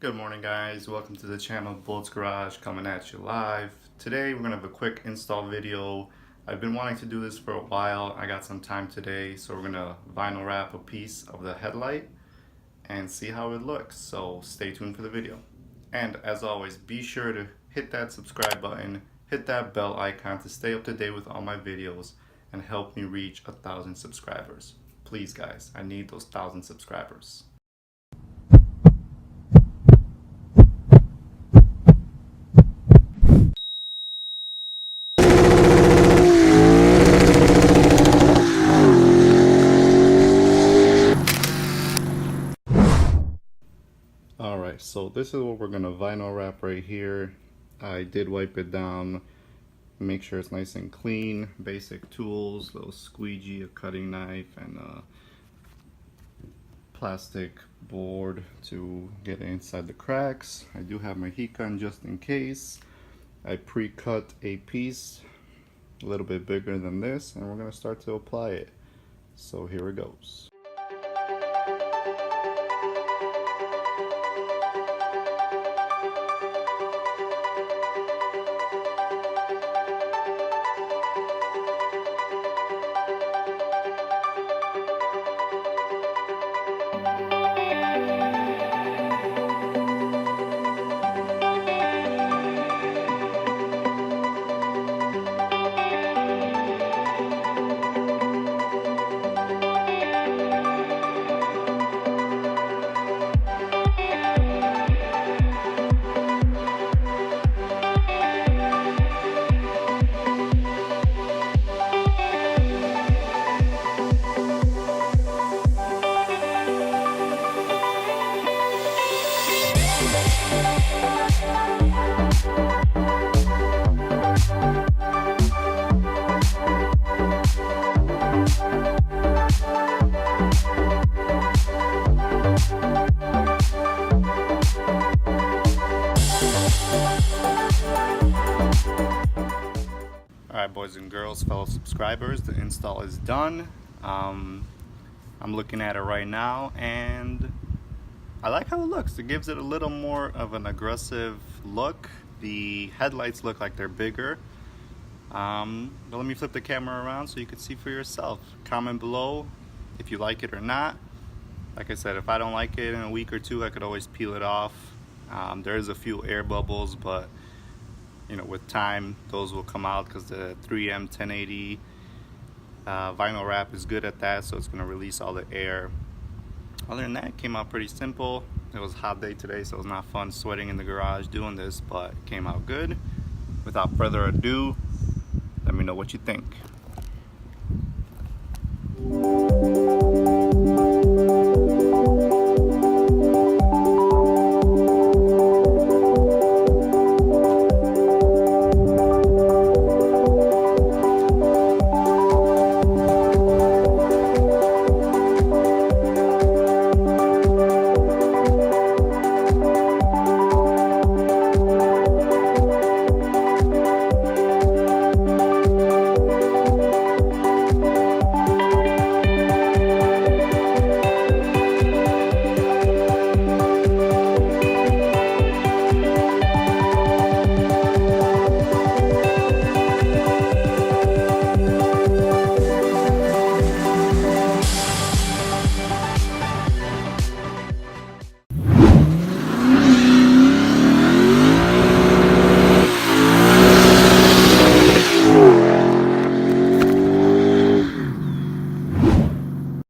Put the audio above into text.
Good morning guys, welcome to the channel Bolt's Garage coming at you live. Today we're going to have a quick install video. I've been wanting to do this for a while. I got some time today, so we're going to vinyl wrap a piece of the headlight and see how it looks. So stay tuned for the video. And as always, be sure to hit that subscribe button, hit that bell icon to stay up to date with all my videos and help me reach 1,000 subscribers. Please guys, I need those 1,000 subscribers. Alright, so this is what we're going to vinyl wrap right here. I did wipe it down, make sure it's nice and clean. Basic tools, little squeegee, a cutting knife, and a plastic board to get inside the cracks. I do have my heat gun just in case. I pre-cut a piece a little bit bigger than this, and we're going to start to apply it. So here it goes. Alright boys and girls, fellow subscribers, the install is done. I'm looking at it right now and I like how it looks. It gives it a little more of an aggressive look. The headlights look like they're bigger. But let me flip the camera around so you can see for yourself. Comment below if you like it or not. Like I said, if I don't like it in a week or two, I could always peel it off. There's a few air bubbles, but you know, with time those will come out because the 3M 1080 vinyl wrap is good at that, so it's going to release all the air. Other than that, it came out pretty simple. It was a hot day today, so it was not fun sweating in the garage doing this, but it came out good. Without further ado, let me know what you think.